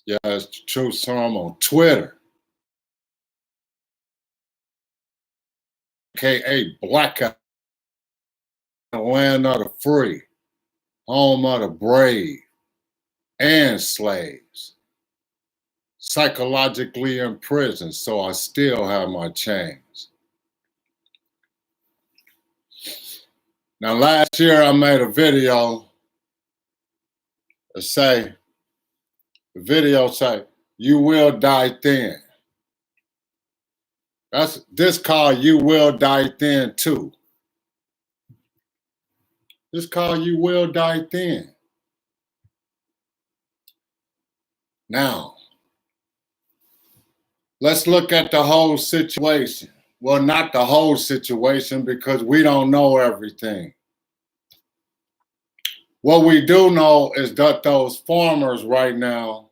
Yeah, it's the truth. So I'm on Twitter, aka Blackout, the land of the free, home of the brave and slaves. Psychologically in prison, so I still have my chains. Now, last year I made a video that say, you will die thin. This called You Will Die Thin too. This called You Will Die Thin. Now, let's look at the whole situation. Well, not the whole situation because we don't know everything. What we do know is that those farmers right now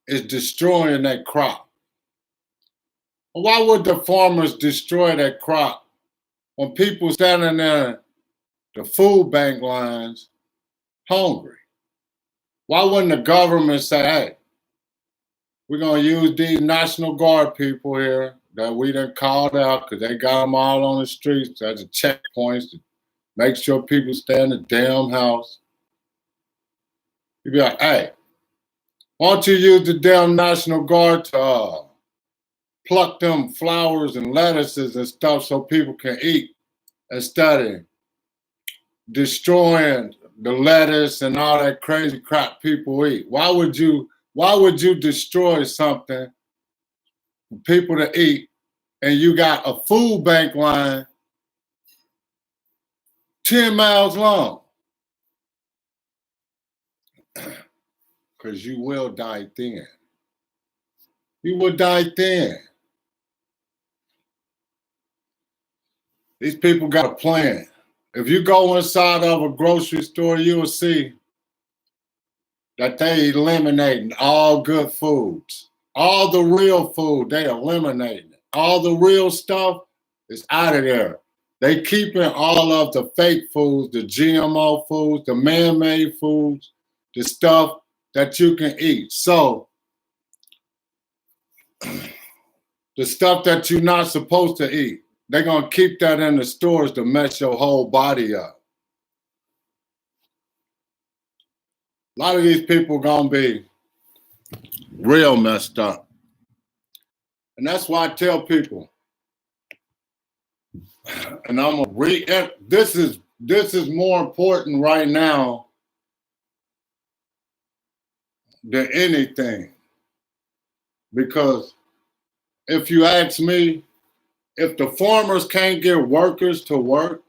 is destroying their crop. Why would the farmers destroy their crop when people standing there, the food bank lines, hungry? Why wouldn't the government say, hey, we're going to use these National Guard people here that we done called out because they got them all on the streets as a checkpoints to make sure people stay in the damn house. You'd be like, hey, why don't you use the damn National Guard to pluck them flowers and lettuces and stuff so people can eat instead of destroying the lettuce and all that crazy crap people eat? Why would you destroy something for people to eat and you got a food bank line 10 miles long? Because you will die thin. You will die thin. These people got a plan. If you go inside of a grocery store, you will see that they eliminating all good foods. All the real food, they eliminating it. All the real stuff is out of there. They keeping all of the fake foods, the GMO foods, the man-made foods, the stuff that you can eat. So, the stuff that you're not supposed to eat, they're going to keep that in the stores to mess your whole body up. A lot of these people going to be real messed up. And that's why I tell people, and I'm going to this is more important right now than anything. Because if you ask me, if the farmers can't get workers to work,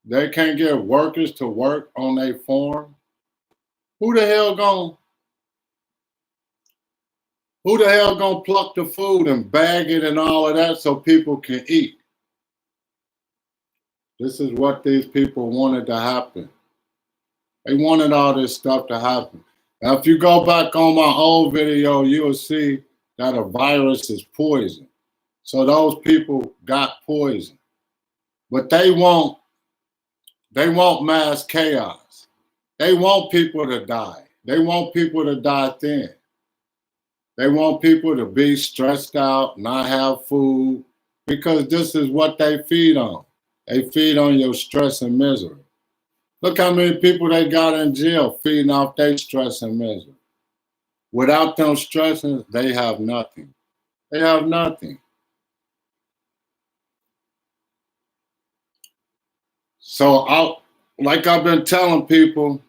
they can't get workers to work on their farm, who the hell gonna pluck the food and bag it and all of that so people can eat? This is what these people wanted to happen. They wanted all this stuff to happen. Now, if you go back on my old video, you'll see that a virus is poison. So those people got poison. But they want mass chaos. They want people to die. They want people to die thin. They want people to be stressed out, not have food, because this is what they feed on. They feed on your stress and misery. Look how many people they got in jail feeding off their stress and misery. Without them stressing, they have nothing. They have nothing. So like I've been telling people,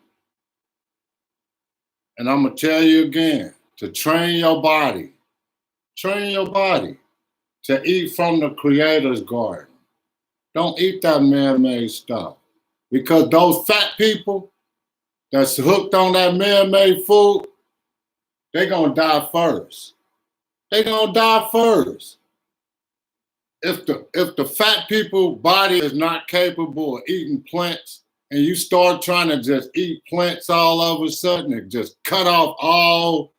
and I'm going to tell you again, to train your body to eat from the Creator's garden. Don't eat that man-made stuff. Because those fat people that's hooked on that man-made food, they're going to die first. They're going to die first. If the fat people's body is not capable of eating plants, and you start trying to just eat plants all of a sudden and just cut off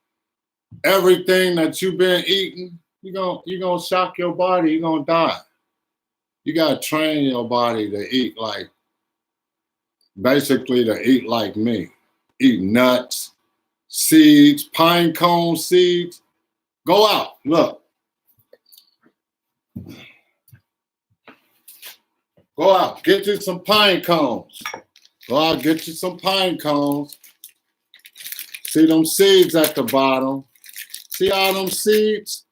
everything that you've been eating, you're gonna shock your body, you're gonna die. You gotta train your body to eat like basically to eat like me. Eat nuts, seeds, pine cone seeds. Go out, look. Go out, get you some pine cones. Go out, get you some pine cones. See them seeds at the bottom? See all them seeds?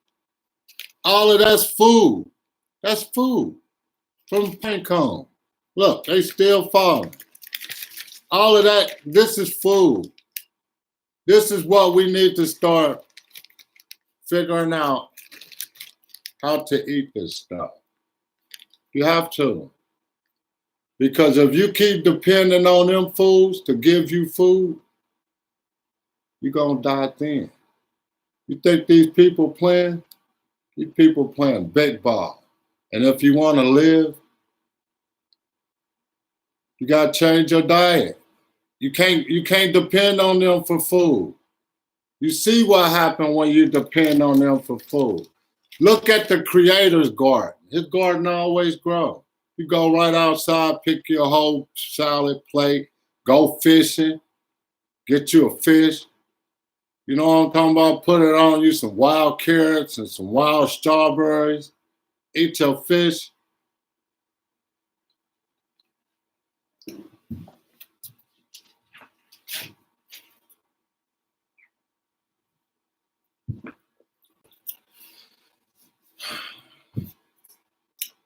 All of that's food. That's food from pine cone. Look, they still falling. All of that, this is food. This is what we need to start figuring out how to eat this stuff. You have to. Because if you keep depending on them foods to give you food, you're going to die thin. You think these people playing? These people playing big ball. And if you want to live, you got to change your diet. You can't depend on them for food. You see what happened when you depend on them for food. Look at the Creator's garden. His garden always grows. You go right outside, pick your whole salad plate, go fishing, get you a fish. You know what I'm talking about? Put it on you some wild carrots and some wild strawberries. Eat your fish.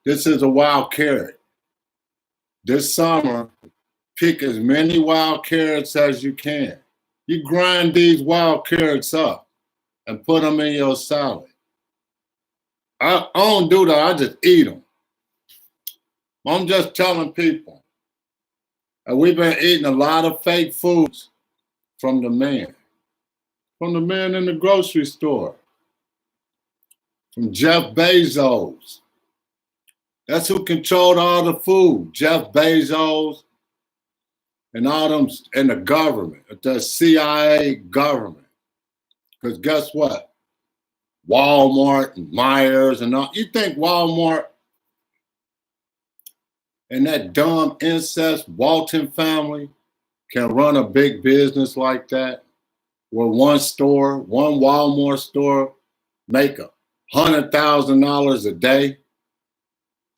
This is a wild carrot. This summer, pick as many wild carrots as you can. You grind these wild carrots up and put them in your salad. I don't do that. I just eat them. I'm just telling people. And we've been eating a lot of fake foods from the man. From the man in the grocery store. From Jeff Bezos. That's who controlled all the food. Jeff Bezos and all them, and the government, the CIA government. Because guess what? Walmart and Myers and all. You think Walmart and that dumb incest Walton family can run a big business like that? Where one Walmart store make $100,000 a day?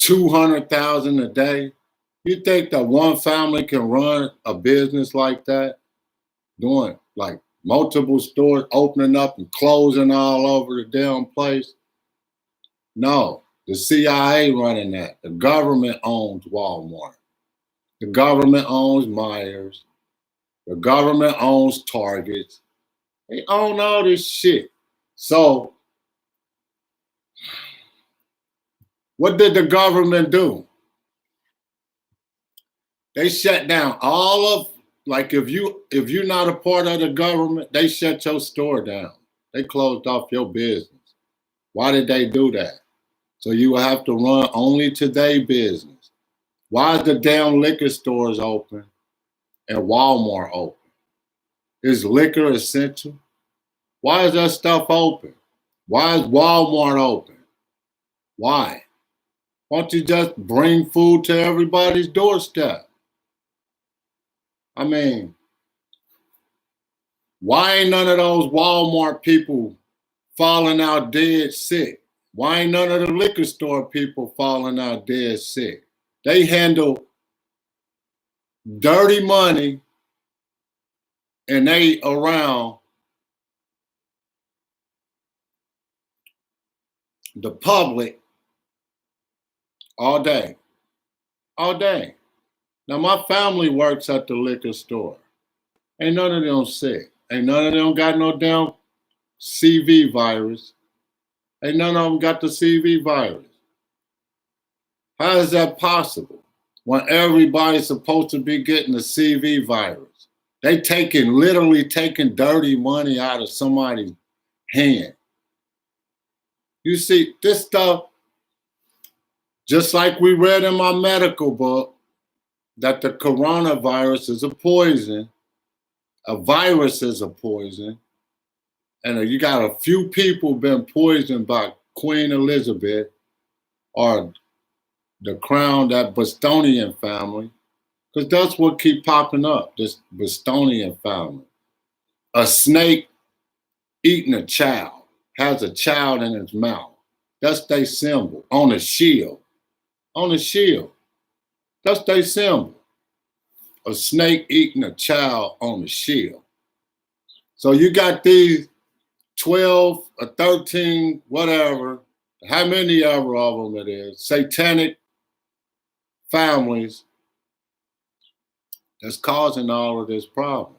$200,000 a day. You think that one family can run a business like that, doing like multiple stores opening up and closing all over the damn place? No, the CIA running that. The government owns Walmart. The government owns Myers. The government owns Target. They own all this shit. So what did the government do? They shut down all of, like if you're not a part of the government, they shut your store down. They closed off your business. Why did they do that? So you will have to run only to their business. Why is the damn liquor stores open and Walmart open? Is liquor essential? Why is that stuff open? Why is Walmart open? Why? Why don't you just bring food to everybody's doorstep? I mean, why ain't none of those Walmart people falling out dead sick? Why ain't none of the liquor store people falling out dead sick? They handle dirty money and they around the public all day. All day. Now, my family works at the liquor store. Ain't none of them sick. Ain't none of them got no damn CV virus. Ain't none of them got the CV virus. How is that possible when everybody's supposed to be getting the CV virus? They literally taking dirty money out of somebody's hand. You see, this stuff, just like we read in my medical book, that the coronavirus is a poison, a virus is a poison, and you got a few people been poisoned by Queen Elizabeth or the crown, that Bostonian family. Because that's what keep popping up, this Bostonian family. A snake eating a child, has a child in its mouth. That's their symbol on a shield. On a shield. That's their symbol. A snake eating a child on a shield. So you got these 12 or 13, whatever, how many ever of them it is, satanic families that's causing all of this problem.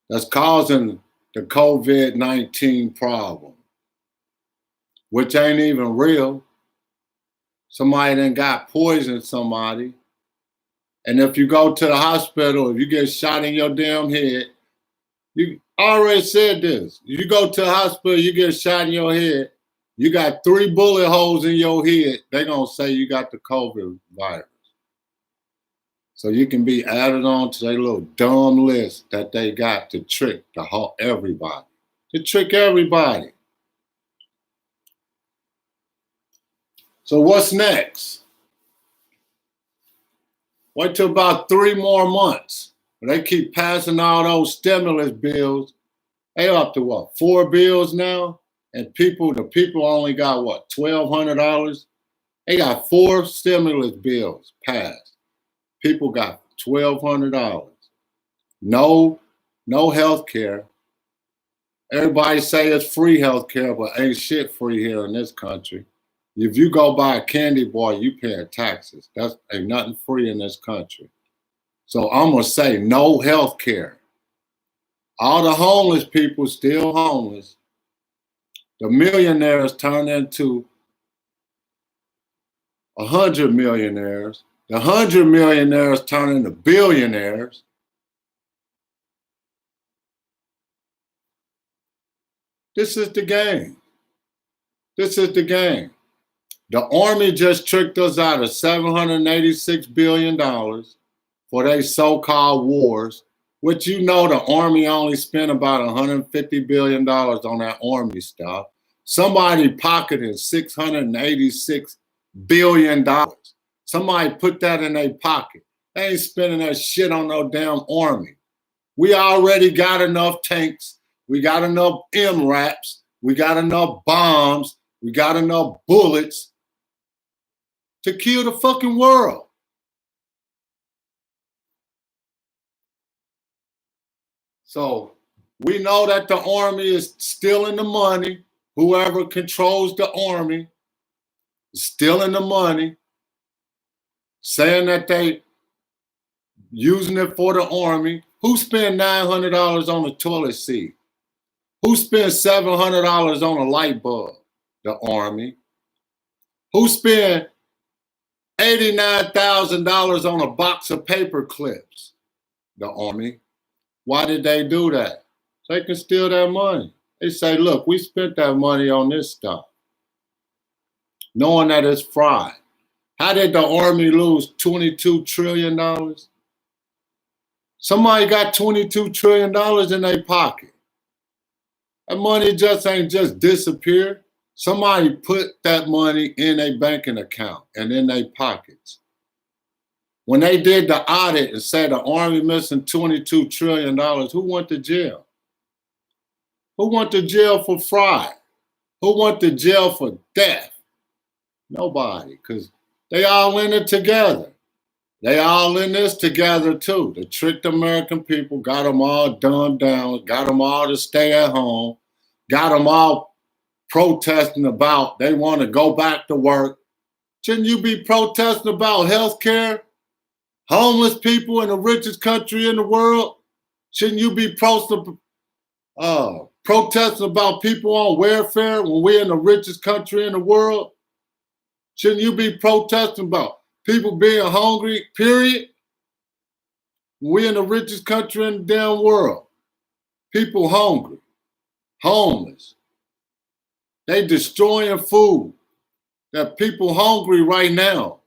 That's causing the COVID-19 problem, which ain't even real. Somebody done got poisoned somebody. And if you go to the hospital, if you get shot in your damn head, you already said this. You go to the hospital, you get shot in your head, you got 3 bullet holes in your head, they're going to say you got the COVID virus. So you can be added on to their little dumb list that they got to trick everybody. To trick everybody. So what's next? Wait till about 3 more months. They keep passing all those stimulus bills. They up to what, 4 bills now? And the people only got what, $1,200? They got 4 stimulus bills passed. People got $1,200. No health care. Everybody say it's free health care, but ain't shit free here in this country. If you go buy a candy bar, you pay taxes. That's ain't nothing free in this country. So I'm gonna say no health care. All the homeless people still homeless. The millionaires turn into 100 millionaires. The 100 millionaires turn into billionaires. This is the game. This is the game. The Army just tricked us out of $786 billion for their so-called wars, which you know the Army only spent about $150 billion on that Army stuff. Somebody pocketed $686 billion. Somebody put that in their pocket. They ain't spending that shit on no damn Army. We already got enough tanks. We got enough MRAPs. We got enough bombs. We got enough bullets to kill the fucking world. So we know that the Army is stealing the money. Whoever controls the Army is stealing the money, saying that they using it for the Army. Who spent $900 on a toilet seat? Who spent $700 on a light bulb? The Army. Who spent $89,000 on a box of paper clips? The Army. Why did they do that? So they can steal that money. They say, look, we spent that money on this stuff, knowing that it's fraud. How did the Army lose $22 trillion? Somebody got $22 trillion in their pocket. That money just ain't just disappeared. Somebody put that money in a banking account and in their pockets. When they did the audit and said the Army missing $22 trillion, who went to jail? Who went to jail for fraud? Who went to jail for theft? Nobody, because they all in it together. They all in this together too. They tricked American people, got them all dumbed down, got them all to stay at home, got them all protesting about they want to go back to work. Shouldn't you be protesting about health care? Homeless people in the richest country in the world? Shouldn't you be protesting about people on welfare when we're in the richest country in the world? Shouldn't you be protesting about people being hungry, period? We're in the richest country in the damn world. People hungry, homeless. They destroying food. There are people hungry right now,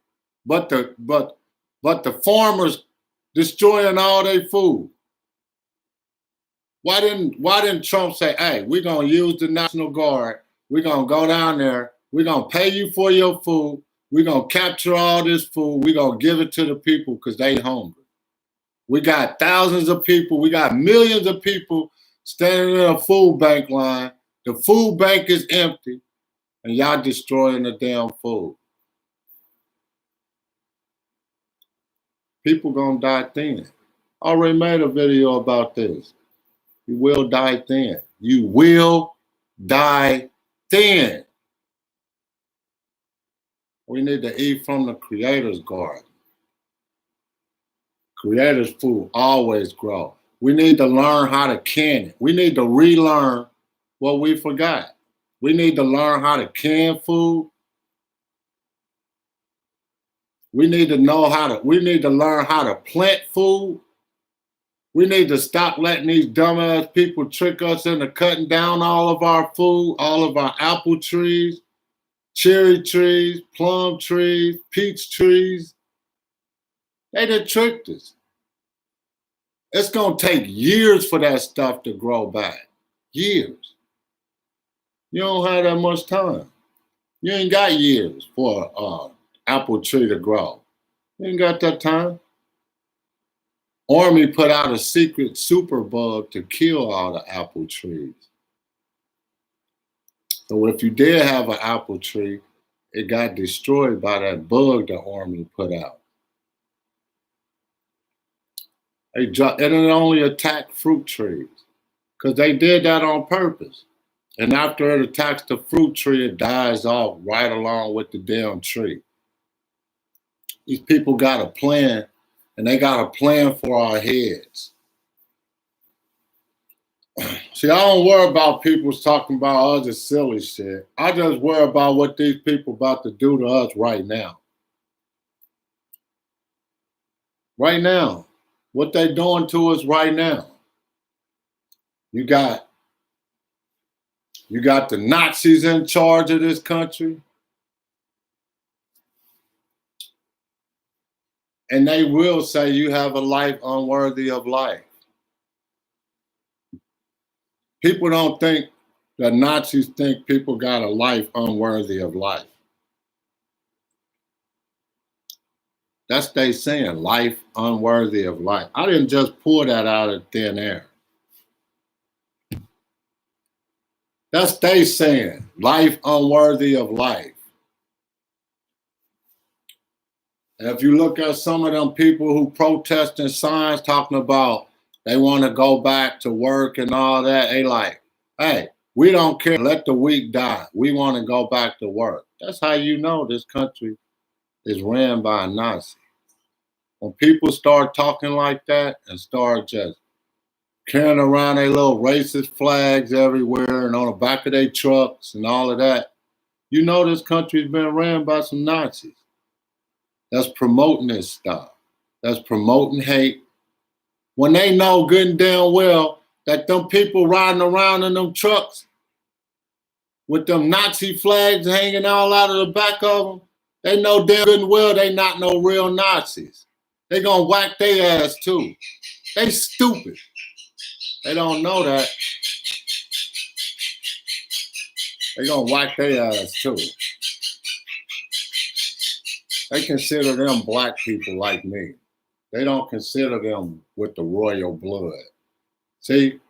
but the farmers destroying all their food. Why didn't Trump say, hey, we're gonna use the National Guard, we're gonna go down there, we're gonna pay you for your food, We're going to capture all this food. We're going to give it to the people because they hungry. We got thousands of people. We got millions of people standing in a food bank line. The food bank is empty, and y'all destroying the damn food. People gonna die thin. I already made a video about this. You will die thin. You will die thin. We need to eat from the Creator's garden. Creator's food always grow. We need to learn how to can it. We need to relearn what we forgot. We need to learn how to can food. We need to learn how to plant food. We need to stop letting these dumbass people trick us into cutting down all of our food, all of our apple trees, cherry trees, plum trees, peach trees. They done tricked us. It's going to take years for that stuff to grow back. Years. You don't have that much time. You ain't got years for an apple tree to grow. You ain't got that time. Army put out a secret super bug to kill all the apple trees. So if you did have an apple tree, it got destroyed by that bug the Army put out. And it only attacked fruit trees because they did that on purpose. And after it attacks the fruit tree, it dies off right along with the damn tree. These people got a plan, and they got a plan for our heads. See, I don't worry about people talking about other silly shit. I just worry about what these people about to do to us right now. Right now. What they doing to us right now. You got the Nazis in charge of this country. And they will say you have a life unworthy of life. People don't think the Nazis think people got a life unworthy of life. That's they saying, life unworthy of life. I didn't just pull that out of thin air. That's they saying, life unworthy of life. And if you look at some of them people who protesting signs talking about they want to go back to work and all that, they like, hey, we don't care. Let the weak die. We want to go back to work. That's how you know this country is ran by a Nazi. When people start talking like that and start just carrying around their little racist flags everywhere and on the back of their trucks and all of that, you know this country's been ran by some Nazis. That's promoting this stuff. That's promoting hate. When they know good and damn well that them people riding around in them trucks with them Nazi flags hanging all out of the back of them, they know damn good and well they not no real Nazis. They gonna whack their ass too. They stupid. They don't know that. They gonna whack their ass too. They consider them black people like me. They don't consider them with the royal blood. See,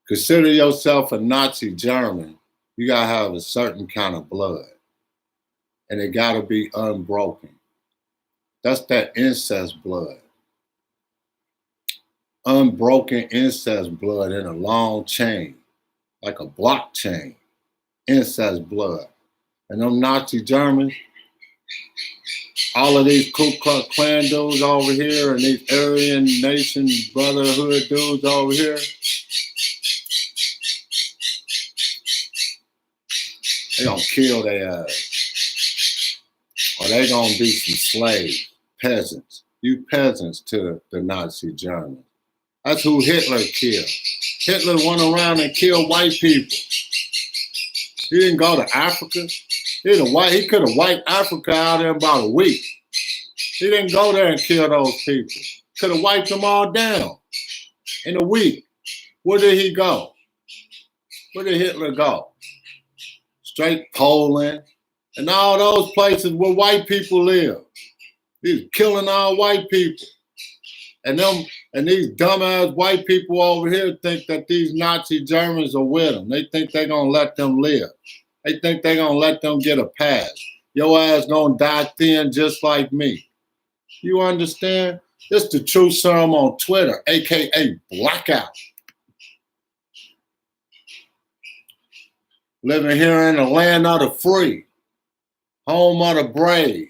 consider yourself a Nazi German. You gotta have a certain kind of blood. And it gotta be unbroken. That's that incest blood. Unbroken incest blood in a long chain, like a blockchain. Incest blood. And them Nazi Germans, all of these Ku Klux Klan dudes over here and these Aryan Nation Brotherhood dudes over here, they gonna kill their ass. Or they gonna be some slaves, peasants. You peasants to the Nazi Germans. That's who Hitler killed. Hitler went around and killed white people. He didn't go to Africa. He could have wiped Africa out in about a week. He didn't go there and kill those people. Could have wiped them all down in a week. Where did he go? Where did Hitler go? Straight Poland, and all those places where white people live. He's killing all white people. And these dumbass white people over here think that these Nazi Germans are with them. They think they're gonna let them live. They think they're gonna let them get a pass. Your ass gonna die thin just like me. You understand? This the Truth Serum on Twitter, aka Blackout. Living here in the land of the free, home of the brave.